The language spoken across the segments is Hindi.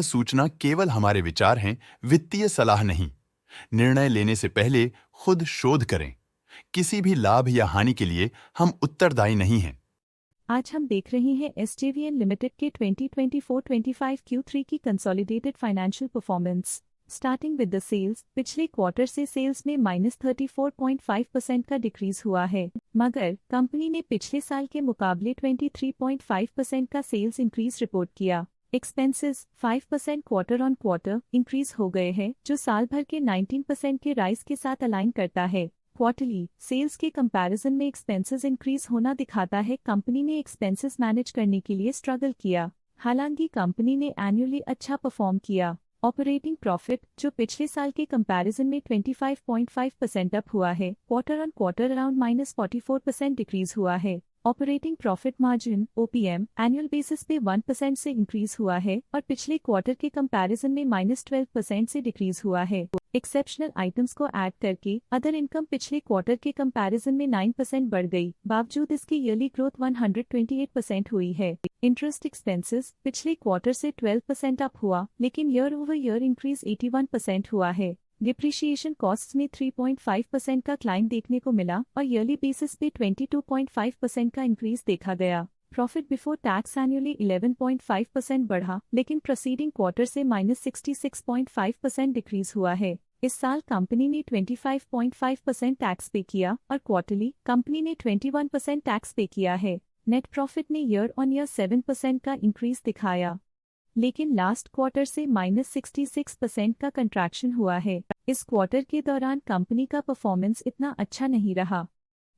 सूचना केवल हमारे विचार हैं, वित्तीय सलाह नहीं। निर्णय लेने से पहले खुद शोध करें। किसी भी लाभ या हानि के लिए हम उत्तरदायी नहीं हैं। आज हम देख रहे हैं एसजेवीएन लिमिटेड के 2024-25 Q3 की consolidated financial performance. Starting with the sales, पिछले क्वार्टर से सेल्स में -34.5% का डिक्रीज हुआ है, मगर कंपनी ने पिछले साल के मुकाबले 23.5% का सेल्स इंक्रीज रिपोर्ट किया। Expenses 5% quarter on quarter increase हो गए हैं, जो साल भर के 19% के राइज के साथ अलाइन करता है। क्वार्टरली सेल्स के कंपैरिजन में एक्सपेंसेस इंक्रीज होना दिखाता है कंपनी ने एक्सपेंसेस मैनेज करने के लिए स्ट्रगल किया। हालांकि कंपनी ने एनुअली अच्छा परफॉर्म किया। ऑपरेटिंग प्रॉफिट, जो पिछले साल के कंपैरिजन में 25.5% अप हुआ है, quarter on quarter around -44% decrease हुआ है। Operating profit margin OPM annual basis पे 1% से इंक्रीज हुआ है और पिछले क्वार्टर के कंपैरिजन में -12% से डिक्रीज हुआ है। एक्सेप्शनल आइटम्स को ऐड करके अदर इनकम पिछले क्वार्टर के कंपैरिजन में 9% बढ़ गई, बावजूद इसकी ईयरली ग्रोथ 128% हुई है। इंटरेस्ट एक्सपेंसेस पिछले क्वार्टर से 12% अप हुआ, लेकिन ईयर ओवर ईयर इंक्रीज 81% हुआ है। डिप्रिशिएशन कॉस्ट्स में 3.5% का क्लाइम देखने को मिला और ईयरली बेसिस पे 22.5% का इंक्रीज देखा गया। प्रॉफिट बिफोर टैक्स एनुअली 11.5% बढ़ा, लेकिन प्रोसीडिंग क्वार्टर से -66.5% डिक्रीज हुआ है। इस साल कंपनी ने 25.5% टैक्स पे किया और क्वार्टरली कंपनी ने 21% टैक्स पे किया है। नेट प्रॉफिट ने ईयर ऑन ईयर 7% का इंक्रीज दिखाया, लेकिन लास्ट क्वार्टर से -66% का कंट्रैक्शन हुआ है। इस क्वार्टर के दौरान कंपनी का परफॉर्मेंस इतना अच्छा नहीं रहा।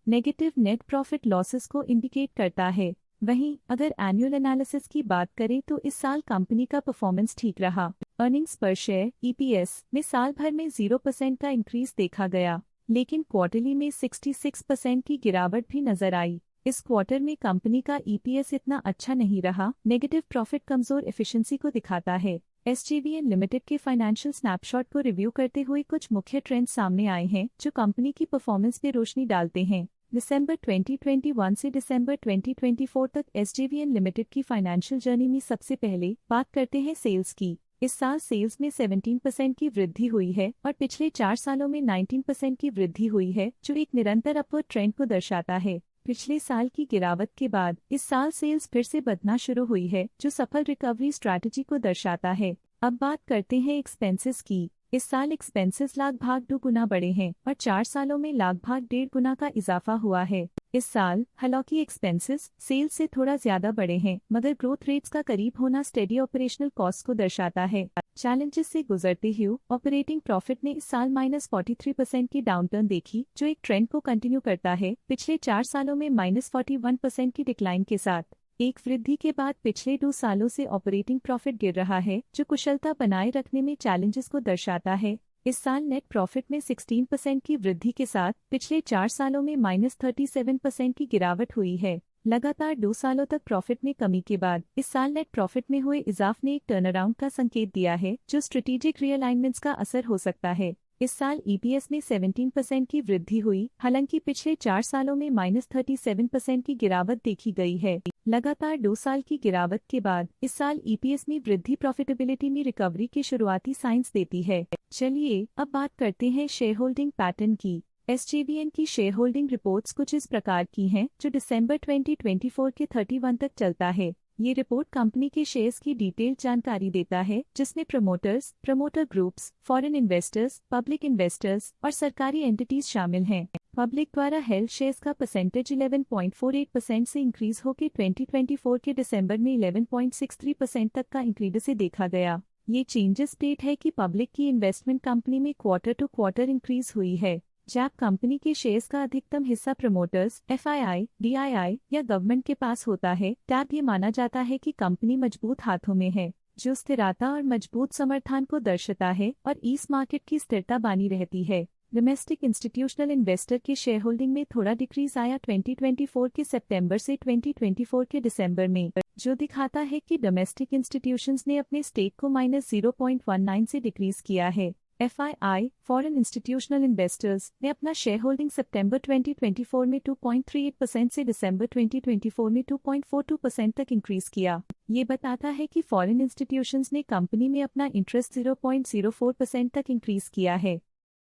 नेगेटिव नेट प्रॉफिट लॉसेस को इंडिकेट करता है। वहीं अगर एनुअल एनालिसिस की बात करें तो इस साल कंपनी का परफॉर्मेंस ठीक रहा। अर्निंग्स पर शेयर EPS में साल भर में 0% का इंक्रीज देखा गया, लेकिन क्वार्टरली में 66% की गिरावट भी नजर आई। इस क्वार्टर में कंपनी का EPS इतना अच्छा नहीं रहा। नेगेटिव प्रॉफिट कमजोर एफिशिएंसी को दिखाता है। एसजेवीएन लिमिटेड के फाइनेंशियल स्नैपशॉट को रिव्यू करते हुए कुछ मुख्य ट्रेंड्स सामने आए हैं जो कंपनी की परफॉर्मेंस पे रोशनी डालते हैं। दिसंबर 2021 से दिसंबर 2024 तक एसजेवीएन लिमिटेड की फाइनेंशियल जर्नी में सबसे पहले बात करते हैं सेल्स की। इस साल सेल्स में 17% की वृद्धि हुई है और पिछले 4 सालों में 19% की वृद्धि हुई है, जो एक निरंतर अपवर्ड ट्रेंड को दर्शाता है। पिछले साल की गिरावट के बाद इस साल सेल्स फिर से बढ़ना शुरू हुई है, जो सफल रिकवरी स्ट्रैटेजी को दर्शाता है। अब बात करते हैं एक्सपेंसेस की। इस साल एक्सपेंसेस लगभग 2 गुना बढ़े हैं और 4 सालों में लगभग 1.5 गुना का इजाफा हुआ है। इस साल हालांकि एक्सपेंसेस सेल्स से थोड़ा ज्यादा बढ़े हैं, मगर ग्रोथ रेट्स का करीब होना स्टेडी ऑपरेशनल कॉस्ट को दर्शाता है। चैलेंजेस से गुजरते हुए ऑपरेटिंग प्रॉफिट ने इस साल -43% की डाउनटर्न देखी, जो एक ट्रेंड को कंटिन्यू करता है। पिछले 4 सालों में -41% की डिक्लाइन के साथ एक वृद्धि के बाद पिछले 2 सालों से ऑपरेटिंग प्रॉफिट गिर रहा है, जो कुशलता बनाए रखने में चैलेंजेस को दर्शाता है। इस साल नेट प्रॉफिट में 16% की वृद्धि के साथ पिछले 4 सालों में -37% की गिरावट हुई है। लगातार 2 सालों तक प्रॉफिट में कमी के बाद इस साल नेट प्रॉफिट में हुए इजाफ ने एक टर्नअराउंड का संकेत दिया है, जो स्ट्रेटेजिक रीअलाइनमेंट्स का असर हो सकता है। इस साल EPS में 17% की वृद्धि हुई, हालांकि पिछले 4 सालों में -37% की गिरावट देखी गई है। लगातार 2 साल की गिरावट के बाद इस साल EPS में वृद्धि प्रॉफिटेबिलिटी में रिकवरी के शुरुआती साइंस देती है। चलिए अब बात करते हैं शेयर होल्डिंग पैटर्न की। एसजेवीएन की शेयर होल्डिंग रिपोर्ट्स कुछ इस प्रकार की हैं, जो दिसंबर 2024 के 31 तक चलता है। ये रिपोर्ट कंपनी के शेयर्स की डिटेल्ड जानकारी देता है, जिसमें promoters, promoter groups, foreign investors, public investors और सरकारी एंटिटीज शामिल हैं। पब्लिक द्वारा हेल्ड शेयर्स का परसेंटेज 11.48% से इंक्रीज होकर 2024 के दिसंबर में 11.63% तक का इंक्रीज से देखा गया। ये चेंजेस स्टेट है कि पब्लिक की इन्वेस्टमेंट कंपनी में क्वार्टर टू क्वार्टर इंक्रीज हुई है। जब कंपनी के शेयर्स का अधिकतम हिस्सा प्रमोटर्स, FII, DII या गवर्नमेंट के पास होता है, तब ये माना जाता है कि कंपनी मजबूत हाथों में है, जो स्थिरता और मजबूत समर्थन को दर्शाता है और इस मार्केट की स्थिरता बनी रहती है। डोमेस्टिक इंस्टीट्यूशनल इन्वेस्टर के शेयर होल्डिंग में थोड़ा डिक्रीज आया 2024 के सितंबर से 2024 के दिसंबर में, जो दिखाता है कि डोमेस्टिक इंस्टीट्यूशंस ने अपने स्टेक को -0.19 से डिक्रीज किया है। FII, फॉरेन इंस्टीट्यूशनल इन्वेस्टर्स ने अपना शेयर होल्डिंग सितंबर 2024 में 2.38% से दिसंबर 2024 में 2.42% तक इंक्रीज किया। ये बताता है कि फॉरेन इंस्टीट्यूशंस ने कंपनी में अपना इंटरेस्ट 0.04% तक इंक्रीज किया है।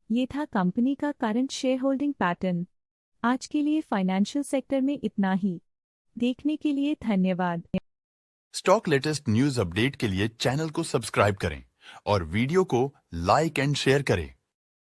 ये था कंपनी का करंट शेयर होल्डिंग पैटर्न। आज के लिए फाइनेंशियल सेक्टर में इतना ही। देखने के लिए धन्यवाद। स्टॉक लेटेस्ट न्यूज अपडेट के लिए चैनल को सब्सक्राइब करें और वीडियो को लाइक एंड शेयर करें।